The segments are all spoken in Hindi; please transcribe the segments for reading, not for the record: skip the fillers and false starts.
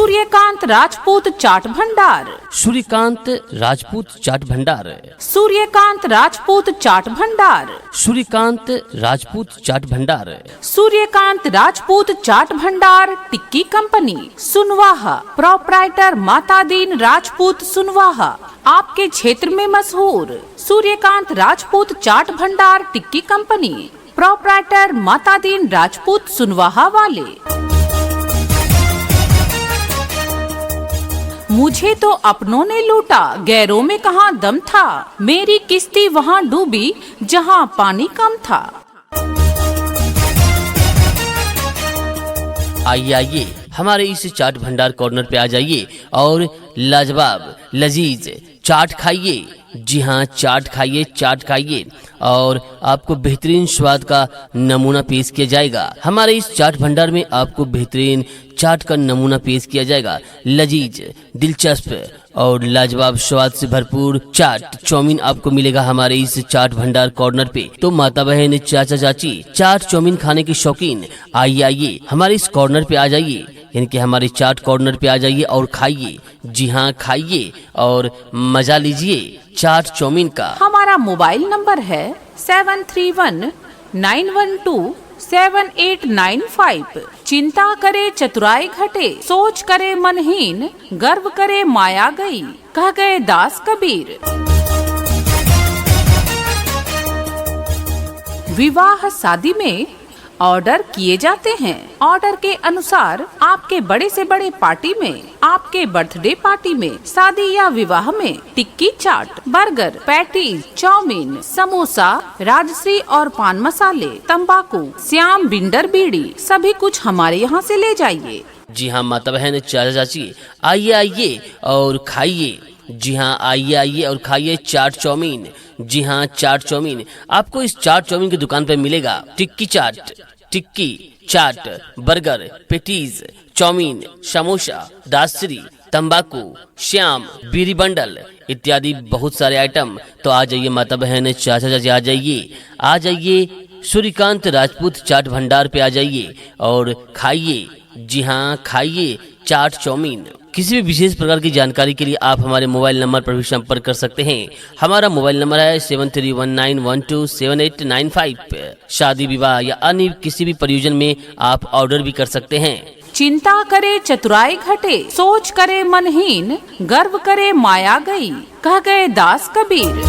सूर्यकांत राजपूत चाट भंडार। सूर्यकांत राजपूत चाट भंडार। सूर्यकांत राजपूत चाट भंडार। सूर्यकांत राजपूत चाट भंडार। सूर्यकांत राजपूत चाट भंडार टिक्की कंपनी सुनवाहा। प्रोप्राइटर मातादीन राजपूत सुनवाहा। आपके क्षेत्र में मशहूर सूर्यकांत राजपूत चाट भंडार टिक्की कंपनी। प्रोप्राइटर मातादीन राजपूत सुनवाहा वाले। मुझे तो अपनों ने लूटा, गैरों में कहाँ दम था। मेरी किश्ती वहाँ डूबी जहाँ पानी कम था। आइए हमारे इस चाट भंडार कॉर्नर पे आ जाइए और लाजवाब लजीज चाट खाइए। जी हाँ, चाट खाइए, चाट खाइए और आपको बेहतरीन स्वाद का नमूना पेश किया जाएगा। हमारे इस चाट भंडार में आपको बेहतरीन चाट का नमूना पेश किया जाएगा। लजीज, दिलचस्प और लाजवाब स्वाद से भरपूर चाट चाउमीन आपको मिलेगा हमारे इस चाट भंडार कॉर्नर पे। तो माता बहन, चाचा चाची, चाट चाउमीन खाने के शौकीन आइए हमारे इस कॉर्नर पे आ जाइए, यानी कि हमारे चाट कॉर्नर पे आ जाइए और खाइए। जी हाँ, खाइए और मजा लीजिए चाट चाउमीन का। हमारा मोबाइल नंबर है 7319127895। चिंता करे चतुराई घटे, सोच करे मनहीन, गर्व करे माया गई, कह गए दास कबीर। विवाह शादी में ऑर्डर किए जाते हैं। ऑर्डर के अनुसार आपके बड़े से बड़े पार्टी में, आपके बर्थडे पार्टी में, शादी या विवाह में tikki chaat, burger, patties, chowmein, samosa, Rajshree और पान मसाले, तंबाकू, श्याम बिंडर बीड़ी, सभी कुछ हमारे यहाँ से ले जाइए। जी हाँ माता बहन, चाचा चाची, आइए और खाइए। जी हाँ, आइए और खाइए चाट चाउमीन। जी हाँ, चाट चाउमीन आपको इस चाट चाउमीन की दुकान पर मिलेगा। Tikki chaat, tikki chaat, burger, patties, chowmein, samosa, दासरी, तंबाकू, श्याम, बीड़ी बंडल इत्यादि बहुत सारे आइटम। तो आ जाइए माता बहन, चाचा चाची, आ जाइए सूर्यकांत राजपूत चाट भंडार पे आ जाइए और खाइए। जी हाँ, खाइए चाट चाउमीन। किसी भी विशेष प्रकार की जानकारी के लिए आप हमारे मोबाइल नंबर पर भी संपर्क कर सकते हैं। हमारा मोबाइल नंबर है 7319127895। शादी विवाह या अन्य किसी भी प्रयोजन में आप ऑर्डर भी कर सकते हैं। चिंता करे चतुराई घटे, सोच करे मनहीन, गर्व करे माया गई, कह गए दास कबीर।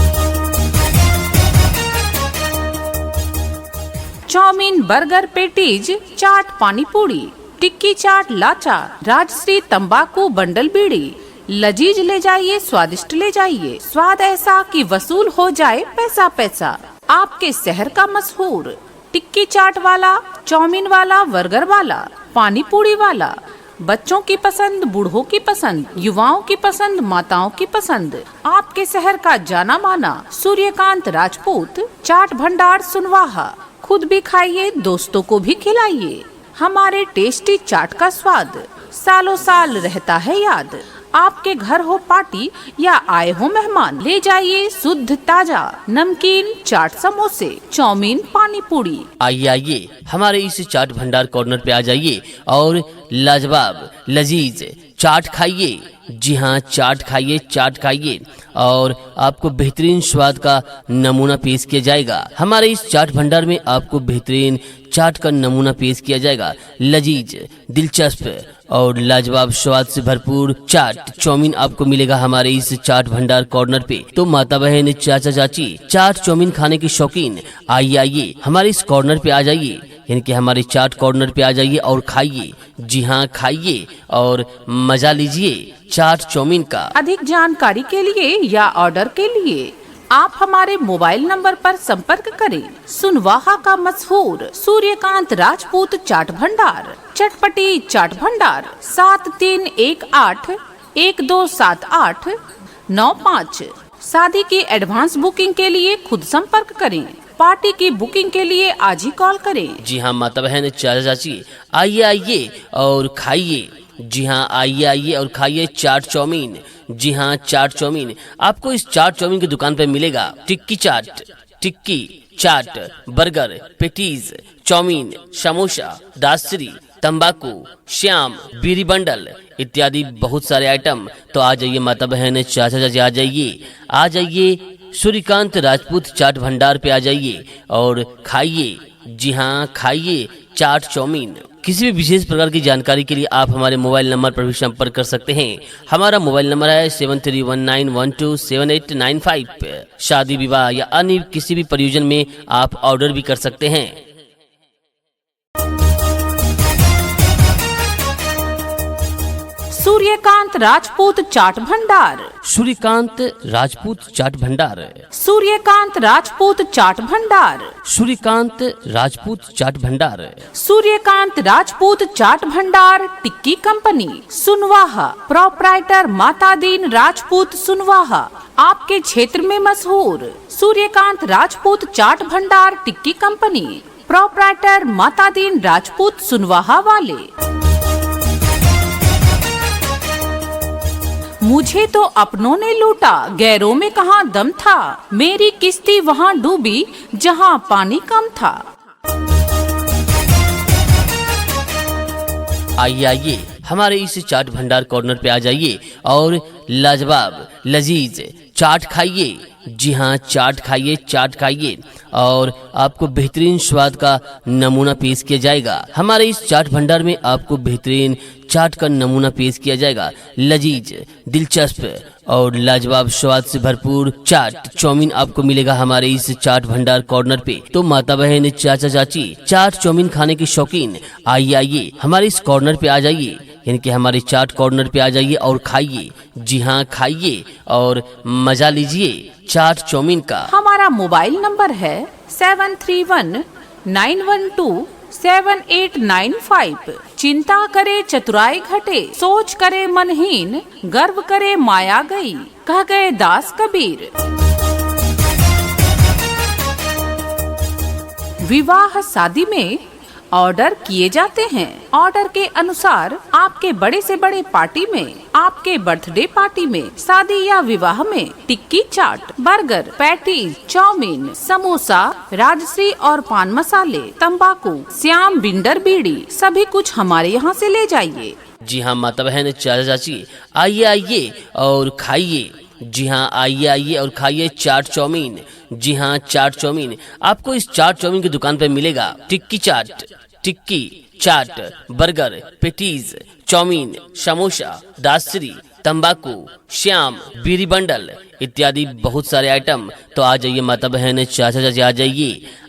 चाउमीन, बर्गर, पेटीज, चाट, पानी पूरी, टिक्की चाट, लाचा, राजश्री, तंबाकू, बंडल बीड़ी, लजीज ले जाइए, स्वादिष्ट ले जाइए। स्वाद ऐसा कि वसूल हो जाए पैसा पैसा। आपके शहर का मशहूर टिक्की चाट वाला, चाउमीन वाला, बर्गर वाला, पानी पूरी वाला, बच्चों की पसंद, बूढ़ों की पसंद, युवाओं की पसंद, माताओं की पसंद। आपके शहर का जाना माना सूर्यकांत राजपूत चाट भंडार सुनवाहा। खुद भी खाइए, दोस्तों को भी खिलाइए। हमारे टेस्टी चाट का स्वाद सालों साल रहता है याद। आपके घर हो पार्टी या आए हो मेहमान, ले जाइए शुद्ध ताजा नमकीन चाट, समोसे, चाउमीन, पानी पूरी। आइए हमारे इस चाट भंडार कॉर्नर पे आ जाइए और लाजवाब लजीज चाट खाइए। जी हाँ, चाट खाइए, चाट खाइए और आपको बेहतरीन स्वाद का नमूना पेश किया जाएगा। हमारे इस चाट भंडार में आपको बेहतरीन चाट का नमूना पेश किया जाएगा। लजीज, दिलचस्प और लाजवाब स्वाद से भरपूर चाट चाउमीन आपको मिलेगा हमारे इस चाट भंडार कॉर्नर पे। तो माता बहन, चाचा चाची, चाट चाउमीन खाने के शौकीन आइए हमारे इस कॉर्नर पे आ जाइए, यानी कि हमारे चाट कॉर्नर पे आ जाइए और खाइए। जी हाँ, खाइए और मजा लीजिए चाट चाउमीन का। अधिक जानकारी के लिए या ऑर्डर के लिए आप हमारे मोबाइल नंबर पर संपर्क करें। सुनवाहा का मशहूर सूर्यकांत राजपूत चाट भंडार, चटपटी चाट भंडार, 7318127895। शादी की एडवांस बुकिंग के लिए खुद संपर्क करें। पार्टी की बुकिंग के लिए आज ही कॉल करें। जी हाँ माता बहन, चाचा चाची, आइए और खाइए। जी हाँ, आइए और खाइए चाट चाउमीन। जी हाँ, चाट चाउमीन आपको इस चाट चाउमीन की दुकान पर मिलेगा। Tikki chaat, tikki chaat, burger, patties, chowmein, samosa, दासरी, तंबाकू, श्याम, बीड़ी बंडल इत्यादि बहुत सारे आइटम। तो आ जाइए माता बहन, चाचा चाची आ जाइए सूर्यकांत राजपूत चाट भंडार पे आ जाइए और खाइए, जी हाँ खाइए चाट चाउमीन। किसी भी विशेष प्रकार की जानकारी के लिए आप हमारे मोबाइल नंबर पर भी संपर्क कर सकते हैं। हमारा मोबाइल नंबर है 7319127895। शादी विवाह या अन्य किसी भी प्रयोजन में आप ऑर्डर भी कर सकते हैं। सूर्यकांत राजपूत चाट भंडार, सूर्यकांत राजपूत चाट भंडार, सूर्यकांत राजपूत चाट भंडार, सूर्यकांत राजपूत चाट भंडार, सूर्यकांत राजपूत चाट भंडार टिक्की कंपनी, सुनवाहा, प्रोप्राइटर मातादीन राजपूत सुनवाहा, आपके क्षेत्र में मशहूर सूर्यकांत राजपूत चाट भंडार टिक्की कंपनी, प्रोप्राइटर मातादीन राजपूत सुनवाहा वाले। मुझे तो अपनों ने लूटा, गैरों में कहाँ दम था, मेरी किश्ती वहाँ डूबी जहाँ पानी कम था। आइए हमारे इस चाट भंडार कॉर्नर पे आ जाइए और लाजवाब लजीज चाट खाइए। जी हाँ चाट खाइए और आपको बेहतरीन स्वाद का नमूना पेश किया जाएगा। हमारे इस चाट भंडार में आपको बेहतरीन चाट का नमूना पेश किया जाएगा। लजीज, दिलचस्प और लाजवाब स्वाद से भरपूर चाट चाउमीन आपको मिलेगा हमारे इस चाट भंडार कॉर्नर पे। तो माता बहन, चाचा चाची चाट चाउमीन खाने के शौकीन आइए हमारे इस कॉर्नर पे आ जाइए, यानी कि हमारे चाट कॉर्नर पे आ जाइए और खाइए। जी हाँ खाइए और मजा लीजिए चाट चाउमीन का। हमारा मोबाइल नंबर है 7319127895। चिंता करे चतुराई घटे, सोच करे मनहीन, गर्व करे माया गई, कह गए दास कबीर। विवाह शादी में ऑर्डर किए जाते हैं। ऑर्डर के अनुसार आपके बड़े से बड़े पार्टी में, आपके बर्थडे पार्टी में, शादी या विवाह में tikki chaat, burger, patties, chowmein, samosa, Rajshree और पान मसाले, तंबाकू, श्याम, बिंडर, बीड़ी सभी कुछ हमारे यहाँ से ले जाइए। जी हाँ माता बहन, चाचा चाची आइए और खाइए। जी हाँ आइए और खाइए चाट चाउमीन। जी हाँ चाट चाउमीन आपको इस चाट चाउमीन की दुकान पर मिलेगा। Tikki chaat, burger, patties, chowmein, samosa, दासरी, तंबाकू, श्याम, बीड़ी बंडल इत्यादि बहुत सारे आइटम। तो आ जाइए माता बहन, चाचा चाची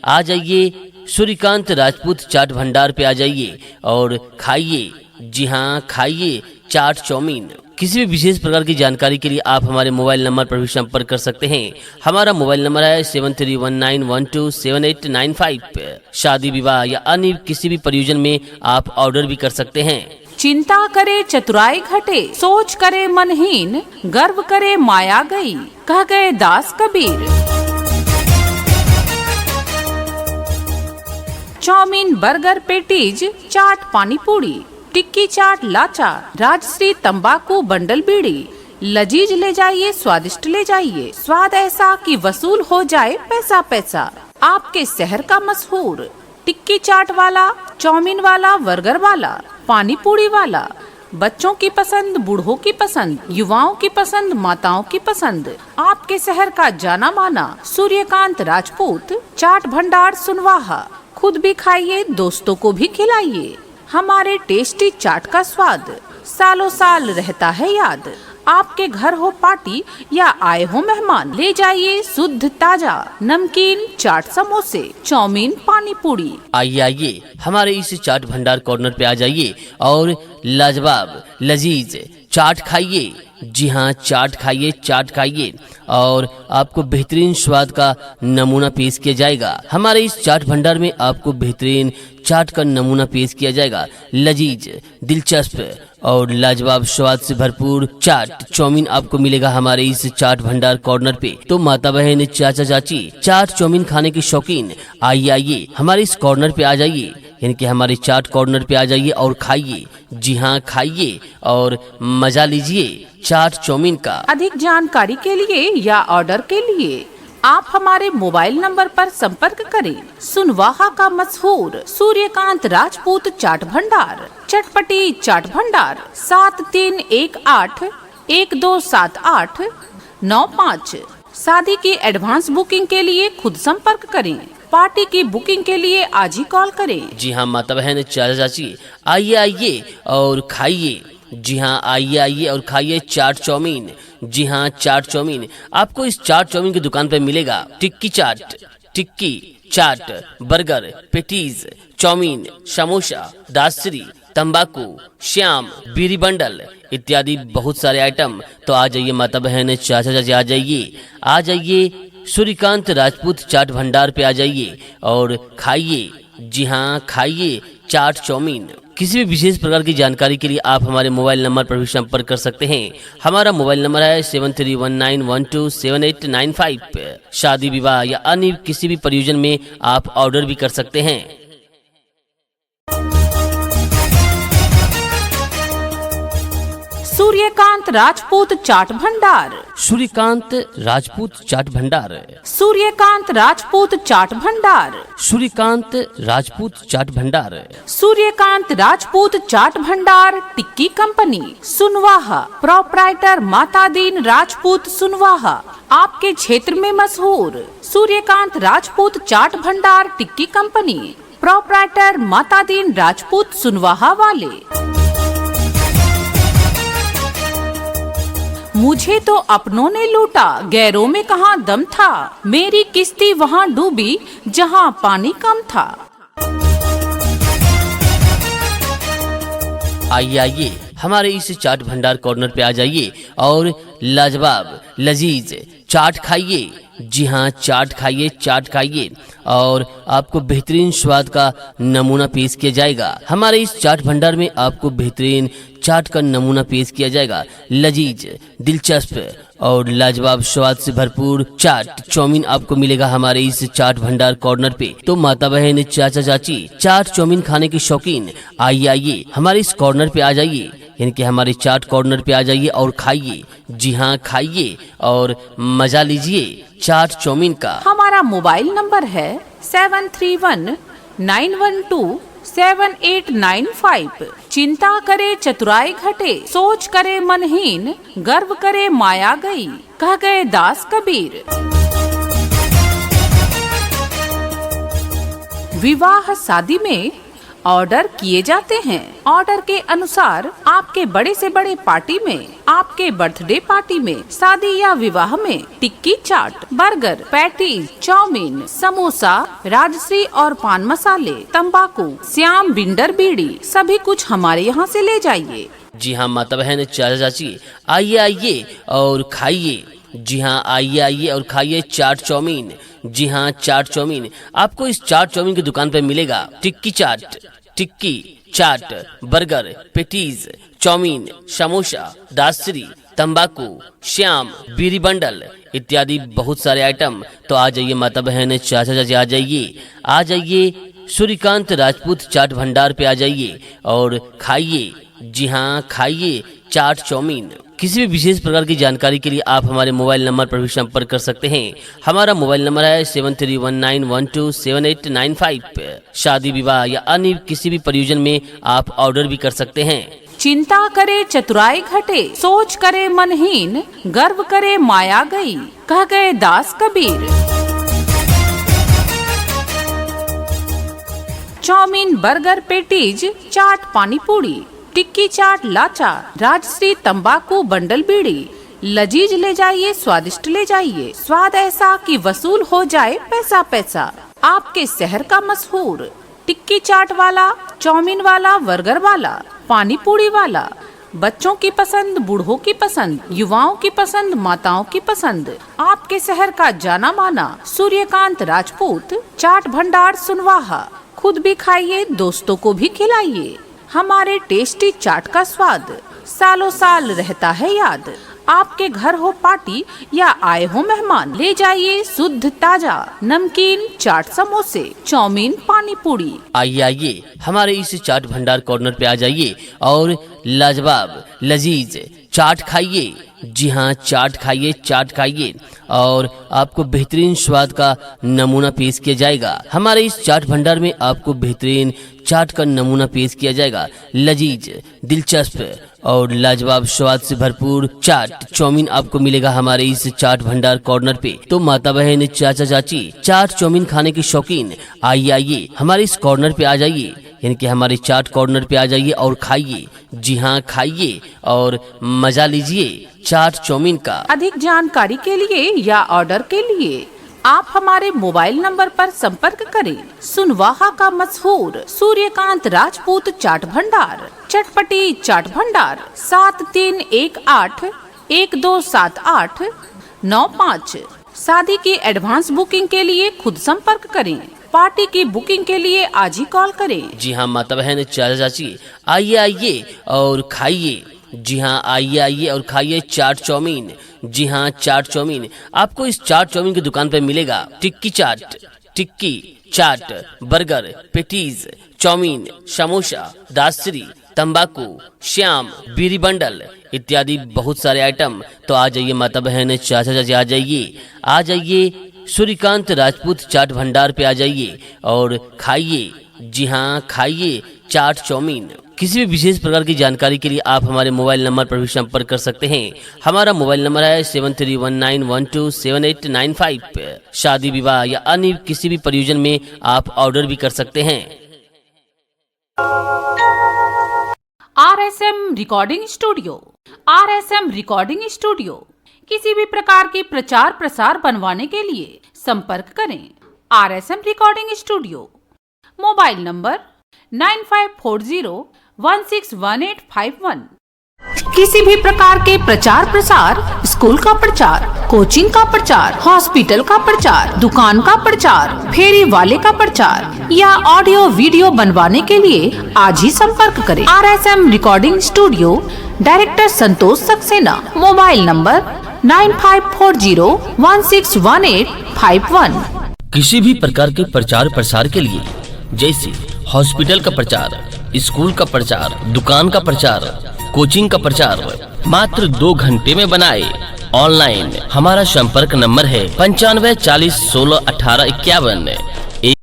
आ जाइए सूर्यकांत राजपूत चाट भंडार पे आ जाइए और खाइए। जी हाँ खाइए चाट चाउमीन। किसी भी विशेष प्रकार की जानकारी के लिए आप हमारे मोबाइल नंबर पर भी संपर्क कर सकते हैं। हमारा मोबाइल नंबर है 7319127895। शादी विवाह या अन्य किसी भी प्रयोजन में आप ऑर्डर भी कर सकते हैं। चिंता करे चतुराई घटे, सोच करे मनहीन, गर्व करे माया गई, कह गए दास कबीर। चाउमीन, बर्गर, पेटीज, चाट, पानी पूरी, टिक्की चाट, लाचा, राजश्री, तंबाकू, बंडल, बीड़ी लजीज ले जाइए, स्वादिष्ट ले जाइए, स्वाद ऐसा कि वसूल हो जाए पैसा पैसा। आपके शहर का मशहूर टिक्की चाट वाला, चाउमीन वाला, बर्गर वाला, पानी पूरी वाला, बच्चों की पसंद, बूढ़ों की पसंद, युवाओं की पसंद, माताओं की पसंद, आपके शहर का जाना माना सूर्यकांत राजपूत चाट भंडार सुनवाहा। खुद भी खाइए, दोस्तों को भी खिलाइए। हमारे टेस्टी चाट का स्वाद सालों साल रहता है याद। आपके घर हो पार्टी या आए हो मेहमान, ले जाइए शुद्ध ताजा नमकीन, चाट, समोसे, चाउमीन, पानी पूरी। आइए हमारे इस चाट भंडार कॉर्नर पे आ जाइए और लाजवाब लजीज चाट खाइए। जी हाँ चाट खाइए और आपको बेहतरीन स्वाद का नमूना पेश किया जाएगा। हमारे इस चाट भंडार में आपको बेहतरीन चाट का नमूना पेश किया जाएगा। लजीज, दिलचस्प और लाजवाब स्वाद से भरपूर चाट चाउमीन आपको मिलेगा हमारे इस चाट भंडार कॉर्नर पे। तो माता बहन, चाचा चाची चाट चाउमीन खाने के शौकीन आइए हमारे इस कॉर्नर पे आ जाइए, यानी कि हमारे चाट कॉर्नर पे आ जाइए और खाइए। जी हाँ खाइए और मजा लीजिए चाट चाउमीन का। अधिक जानकारी के लिए या ऑर्डर के लिए आप हमारे मोबाइल नंबर पर संपर्क करें। सुनवाहा का मशहूर सूर्यकांत राजपूत चाट भंडार, चटपटी चाट भंडार, 7318127895। शादी की एडवांस बुकिंग के लिए खुद संपर्क करें। पार्टी की बुकिंग के लिए आज ही कॉल करें। जी हाँ माता बहन, चाचा चाची, आइए आइए और खाइए। जी हाँ, आइए आइए और खाइए चाट चाउमीन। जी हाँ, चाट चाउमीन आपको इस चाट चाउमीन की दुकान पर मिलेगा। Tikki chaat, tikki chaat, burger, patties, chowmein, samosa, दासरी, तंबाकू, श्याम, बीरी बंडल इत्यादि बहुत सारे आइटम। तो आ जाइए माता बहन, चाचा चाची, आ जाइए सूर्यकांत राजपूत चाट भंडार पे आ जाइए और खाइए। जी हाँ, खाइए चाट चाउमीन। किसी भी विशेष प्रकार की जानकारी के लिए आप हमारे मोबाइल नंबर पर भी संपर्क कर सकते हैं। हमारा मोबाइल नंबर है 7319127895। शादी विवाह या अन्य किसी भी प्रयोजन में आप ऑर्डर भी कर सकते हैं। सूर्यकांत राजपूत चाट भंडार, सूर्यकांत राजपूत चाट भंडार, सूर्यकांत राजपूत चाट भंडार, सूर्यकांत राजपूत चाट भंडार, सूर्यकांत राजपूत चाट भंडार टिक्की कंपनी, सुनवाहा। प्रोप्राइटर मातादीन राजपूत, सुनवाहा। आपके क्षेत्र में मशहूर सूर्यकांत राजपूत चाट भंडार टिक्की कंपनी, प्रोप्राइटर मातादीन राजपूत, सुनवाहा वाले। मुझे तो अपनों ने लूटा, गैरों में कहाँ दम था। मेरी किश्ती वहाँ डूबी जहाँ पानी कम था। आइए आइए हमारे इस चाट भंडार कॉर्नर पे आ जाइए और लाजवाब लजीज चाट खाइए। जी हाँ, चाट खाइए, चाट खाइए और आपको बेहतरीन स्वाद का नमूना पेश किया जाएगा। हमारे इस चाट भंडार में आपको बेहतरीन चाट का नमूना पेश किया जाएगा। लजीज, दिलचस्प और लाजवाब स्वाद से भरपूर चाट चाउमीन आपको मिलेगा हमारे इस चाट भंडार कॉर्नर पे। तो माता बहन, चाचा चाची, चाट चाउमीन खाने के शौकीन, आइए आइए हमारे इस कॉर्नर पे आ जाइए, यानी कि हमारे चाट कॉर्नर पे आ जाइए और खाइए। जी हाँ, खाइए और मजा लीजिए चाट चाउमीन का। हमारा मोबाइल नंबर है 7319127895। चिंता करे चतुराई घटे, सोच करे मनहीन, गर्व करे माया गई, कह गए दास कबीर। विवाह शादी में ऑर्डर किए जाते हैं। ऑर्डर के अनुसार आपके बड़े से बड़े पार्टी में, आपके बर्थडे पार्टी में, शादी या विवाह में tikki chaat, burger, patties, chowmein, samosa, Rajshree और पान मसाले, तंबाकू, श्याम, बिंडर, बीड़ी सभी कुछ हमारे यहाँ से ले जाइए। जी हाँ माता बहन, चाचा चाची, आइए आइए और खाइए। जी हाँ, आइए आइए और खाइए चाट चाउमीन। जी हाँ, चाट चाउमीन आपको इस चाट चाउमीन की दुकान पर मिलेगा। Tikki chaat, tikki chaat, burger, patties, chowmein, samosa, दासरी, तंबाकू, श्याम, बीरी बंडल इत्यादि बहुत सारे आइटम। तो आ जाइए माता बहन, चाचा चाची, आ जाइए सूर्यकांत राजपूत चाट भंडार पे आ जाइए और खाइए। जी हाँ, खाइए चाट चाउमीन। किसी भी विशेष प्रकार की जानकारी के लिए आप हमारे मोबाइल नंबर पर भी संपर्क कर सकते हैं। हमारा मोबाइल नंबर है 7319127895। शादी विवाह या अन्य किसी भी प्रयोजन में आप ऑर्डर भी कर सकते हैं। चिंता करे चतुराई घटे, सोच करे मनहीन, गर्व करे माया गई, कह गए दास कबीर। चाउमीन, बर्गर, पेटीज, चाट, पानी पूरी, टिक्की चाट, लाचा, राजश्री, तंबाकू, बंडल, बीड़ी लजीज ले जाइए, स्वादिष्ट ले जाइए। स्वाद ऐसा कि वसूल हो जाए पैसा पैसा। आपके शहर का मशहूर टिक्की चाट वाला, चाउमीन वाला, बर्गर वाला, पानी पूरी वाला, बच्चों की पसंद, बूढ़ों की पसंद, युवाओं की पसंद, माताओं की पसंद। आपके शहर का जाना माना सूर्यकांत राजपूत चाट भंडार, सुनवाहा। खुद भी खाइए, दोस्तों को भी खिलाइए। हमारे टेस्टी चाट का स्वाद सालों साल रहता है याद। आपके घर हो पार्टी या आए हो मेहमान, ले जाइए शुद्ध ताजा नमकीन, चाट, समोसे, चाउमीन, पानी पूरी। आइए आइए हमारे इस चाट भंडार कॉर्नर पे आ जाइए और लाजवाब लजीज चाट खाइए, जी हाँ चाट खाइए, चाट खाइए और आपको बेहतरीन स्वाद का नमूना पेश किया जाएगा। हमारे इस चाट भंडार में आपको बेहतरीन चाट का नमूना पेश किया जाएगा। लजीज, दिलचस्प और लाजवाब स्वाद से भरपूर चाट चाउमीन आपको मिलेगा हमारे इस चाट भंडार कॉर्नर पे। तो माता बहन, चाचा चाची, चाट चाउमीन खाने के शौकीन आइए हमारे इस कॉर्नर पे आ जाइए, यानी कि हमारे चाट कॉर्नर पे आ जाइए और खाइए, जी हाँ खाइए और मजा लीजिए चाट चाउमीन का। अधिक जानकारी के लिए या ऑर्डर के लिए आप हमारे मोबाइल नंबर पर संपर्क करें। सुनवाहा का मशहूर सूर्यकांत राजपूत चाट भंडार, चटपटी चाट भंडार, 7318127895। शादी की एडवांस बुकिंग के लिए खुद संपर्क करें। पार्टी की बुकिंग के लिए आज ही कॉल करें। जी हाँ माता बहन, चाचा चाची, आइए और खाइए, जी हाँ आइए और खाइए चाट चाउमीन। जी हाँ चाट चाउमीन आपको इस चाट चाउमीन की दुकान पर मिलेगा। Tikki chaat, burger, patties, chowmein, samosa, दासरी, तंबाकू, श्याम, बीरी बंडल इत्यादि बहुत सारे आइटम। तो आ जाइए माता बहन, चाचा चाची, आ जाइए सूर्यकांत राजपूत चाट भंडार पे आ जाइए और खाइए, जी हाँ खाइए चाट चाउमीन। किसी भी विशेष प्रकार की जानकारी के लिए आप हमारे मोबाइल नंबर पर भी संपर्क कर सकते हैं। हमारा मोबाइल नंबर है 7319127895। शादी विवाह या अन्य किसी भी प्रयोजन में आप ऑर्डर भी कर सकते हैं। RSM रिकॉर्डिंग स्टूडियो किसी भी प्रकार की प्रचार प्रसार बनवाने के लिए संपर्क करें। RSM recording studio, mobile number 9540161851। किसी भी प्रकार के प्रचार प्रसार, स्कूल का प्रचार, कोचिंग का प्रचार, हॉस्पिटल का प्रचार, दुकान का प्रचार, फेरी वाले का प्रचार या ऑडियो वीडियो बनवाने के लिए आज ही संपर्क करें। RSM रिकॉर्डिंग स्टूडियो, डायरेक्टर संतोष सक्सेना, मोबाइल नंबर 9540161851। किसी भी प्रकार के प्रचार प्रसार के लिए, जैसे हॉस्पिटल का प्रचार, स्कूल का प्रचार, दुकान का प्रचार, कोचिंग का प्रचार, मात्र 2 घंटे में बनाए ऑनलाइन। हमारा संपर्क नंबर है 9540161851।